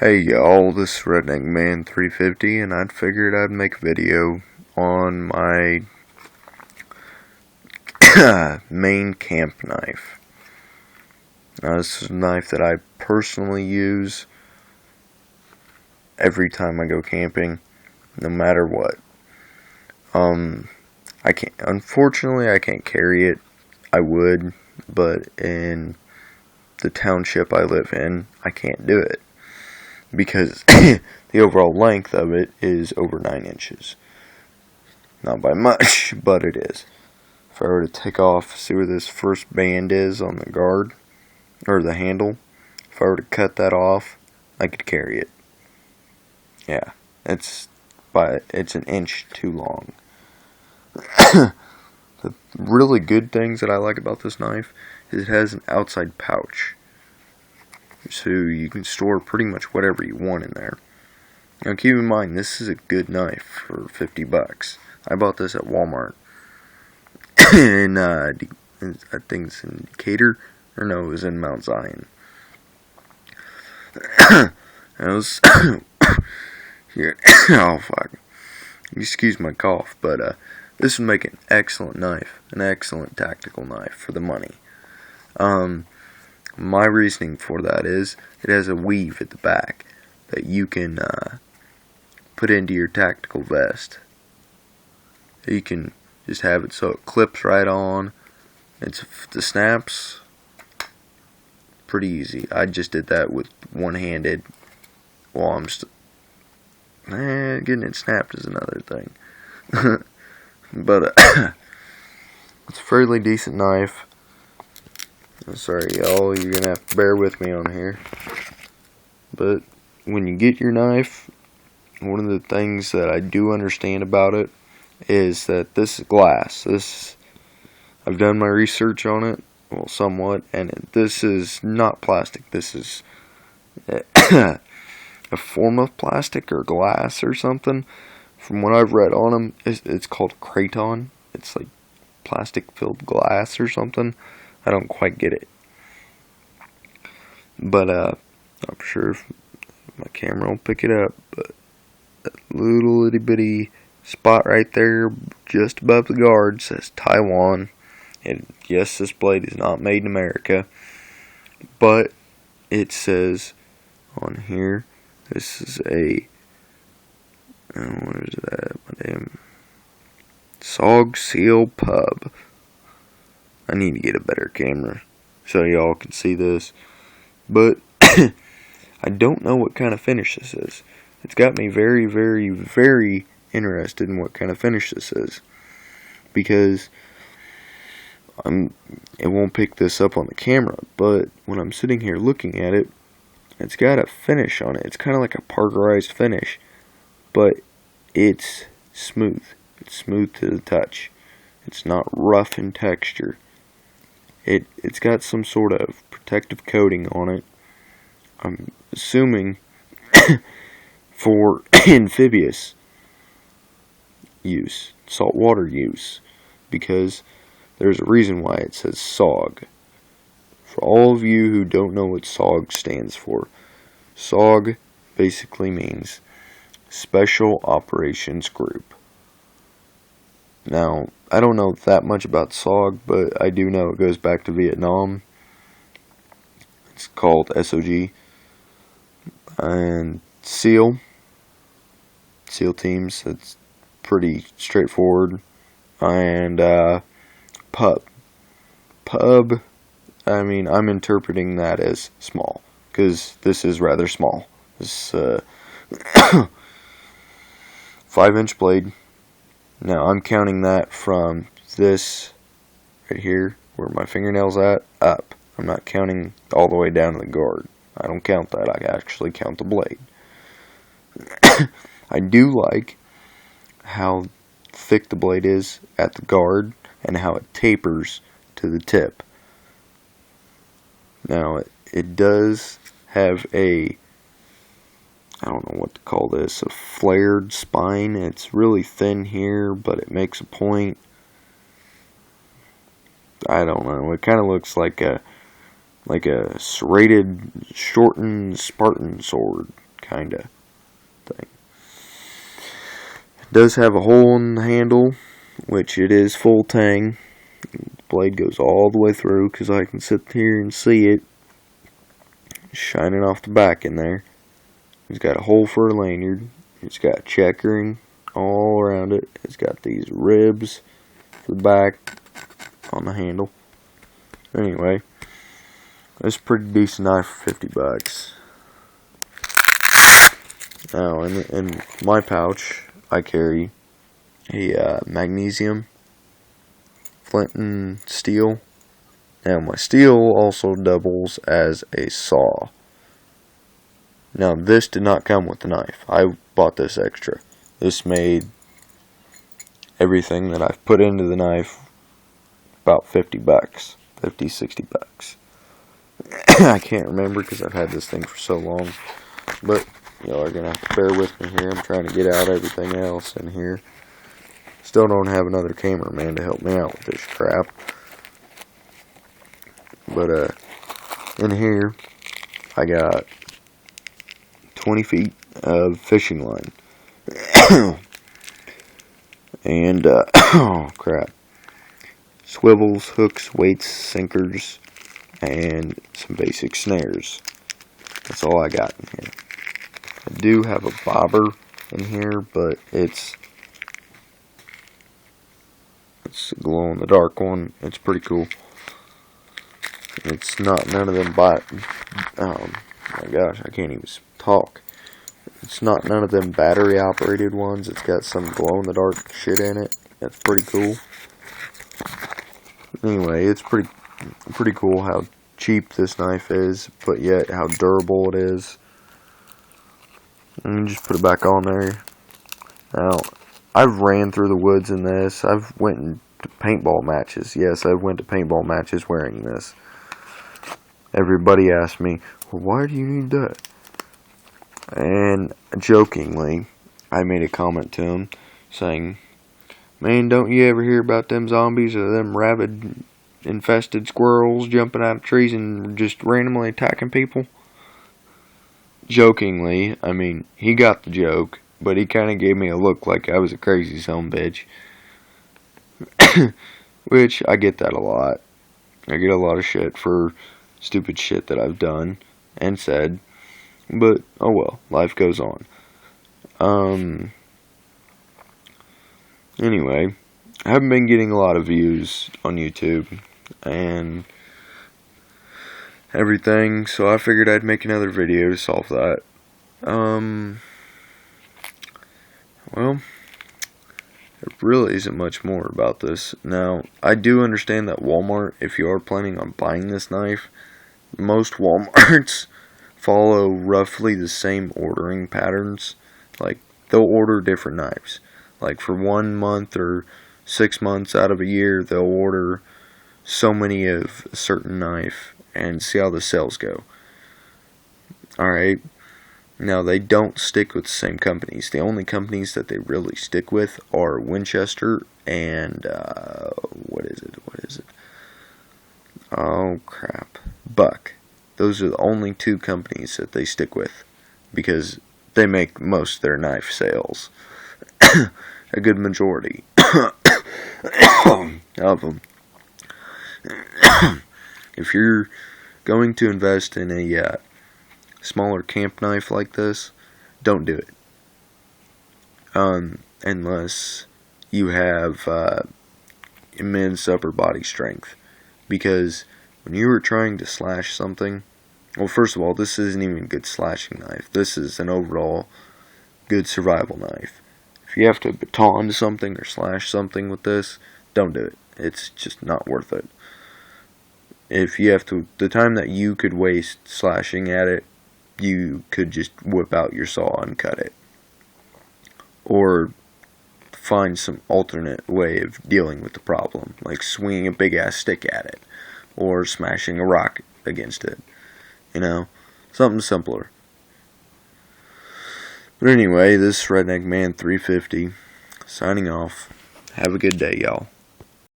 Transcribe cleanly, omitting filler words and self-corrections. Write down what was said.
Hey y'all, this is Redneck Man 350, and I figured I'd make a video on my main camp knife. Now, this is a knife that I personally use every time I go camping, no matter what. Unfortunately, I can't carry it. I would, but in the township I live in, I can't do it, because the overall length of it is over 9 inches. Not by much, but it is. If I were to take off, see where this first band is on the guard, or the handle, if I were to cut that off, I could carry it. Yeah, it's an inch too long. The really good things that I like about this knife is it has an outside pouch, so you can store pretty much whatever you want in there. Now keep in mind, this is a good knife for $50. I bought this at Walmart. in I think it's in Decatur, or no, it was in Mount Zion. And it was here. Oh fuck! Excuse my cough, but this would make an excellent knife, an excellent tactical knife for the money. My reasoning for that is it has a weave at the back that you can put into your tactical vest. You can just have it so it clips right on. The snaps, pretty easy. I just did that with one-handed. While I'm getting it snapped is another thing. But it's a fairly decent knife. I'm sorry, y'all, you're gonna have to bear with me on here. But when you get your knife, one of the things that I do understand about it is that this is glass. I've done my research on it, well, somewhat, and this is not plastic. This is a form of plastic or glass or something. From what I've read on them, it's called Kraton. It's like plastic-filled glass or something. I don't quite get it. But I'm sure if my camera will pick it up. But that little itty-bitty spot right there, just above the guard, says Taiwan. And yes, this blade is not made in America, but it says on here, this is a, what is that? My damn Sog Seal Pub. I need to get a better camera so y'all can see this. But I don't know what kind of finish this is. It's got me very, very, very interested in what kind of finish this is, because it won't pick this up on the camera, but when I'm sitting here looking at it, it's got a finish on it. It's kind of like a parkerized finish, but it's smooth. It's smooth to the touch. It's not rough in texture. It's got some sort of protective coating on it. I'm assuming for amphibious use, saltwater use, because there's a reason why it says SOG. For all of you who don't know what SOG stands for, SOG basically means Special Operations Group. Now, I don't know that much about SOG, but I do know it goes back to Vietnam. It's called SOG. And SEAL teams, it's pretty straightforward. And pub, I mean, I'm interpreting that as small, because this is rather small. This 5-inch blade. Now I'm counting that from this right here, where my fingernail's at, up. I'm not counting all the way down to the guard. I don't count that. I actually count the blade. I do like how thick the blade is at the guard and how it tapers to the tip. Now it does have a, I don't know what to call this, a flared spine. It's really thin here, but it makes a point. I don't know. It kind of looks like a serrated, shortened Spartan sword, kinda thing. It does have a hole in the handle, which it is full tang. The blade goes all the way through because I can sit here and see it shining off the back in there. It's got a hole for a lanyard. It's got checkering all around it. It's got these ribs for the back on the handle. Anyway, it's a pretty decent knife for $50. Now, in my pouch, I carry a magnesium flint and steel. Now, my steel also doubles as a saw. Now, this did not come with the knife. I bought this extra. This made everything that I've put into the knife about $50, $50, $60. I can't remember because I've had this thing for so long, but y'all are gonna have to bear with me here. I'm trying to get out everything else in here. Still don't have another cameraman to help me out with this crap. But in here I got 20 feet of fishing line. And oh crap, swivels, hooks, weights, sinkers, and some basic snares. That's all I got in here. I do have a bobber in here, but it's a glow in the dark one. It's pretty cool. It's not none of them oh my gosh, I can't even talk. It's not none of them battery operated ones. It's got some glow in the dark shit in it. That's pretty cool. Anyway, it's pretty cool how cheap this knife is, but yet how durable it is. And just put it back on there. Now, I've ran through the woods in this. I've went to paintball matches. Yes, I went to paintball matches wearing this. Everybody asked me, well, why do you need that? And jokingly, I made a comment to him saying, man, don't you ever hear about them zombies or them rabid infested squirrels jumping out of trees and just randomly attacking people? Jokingly, I mean, he got the joke, but he kind of gave me a look like I was a crazy son bitch. Which, I get that a lot. I get a lot of shit for stupid shit that I've done and said. But, oh well, life goes on. Anyway, I haven't been getting a lot of views on YouTube and everything, so I figured I'd make another video to solve that. Well, there really isn't much more about this. Now, I do understand that Walmart, if you are planning on buying this knife, most Walmarts follow roughly the same ordering patterns. Like, they'll order different knives. Like, for 1 month or 6 months out of a year, they'll order so many of a certain knife and see how the sales go. Alright, now they don't stick with the same companies. The only companies that they really stick with are Winchester and, what is it? Oh crap, Buck. Those are the only two companies that they stick with, because they make most of their knife sales. A good majority of them. If you're going to invest in a smaller camp knife like this, don't do it. Unless you have immense upper body strength. Because when you are trying to slash something, well, first of all, this isn't even a good slashing knife. This is an overall good survival knife. If you have to baton something or slash something with this, don't do it. It's just not worth it. If you have to, the time that you could waste slashing at it, you could just whip out your saw and cut it. Or find some alternate way of dealing with the problem, like swinging a big ass stick at it, or smashing a rock against it. You know, something simpler. But anyway, this is Redneck Man 350 signing off. Have a good day, y'all.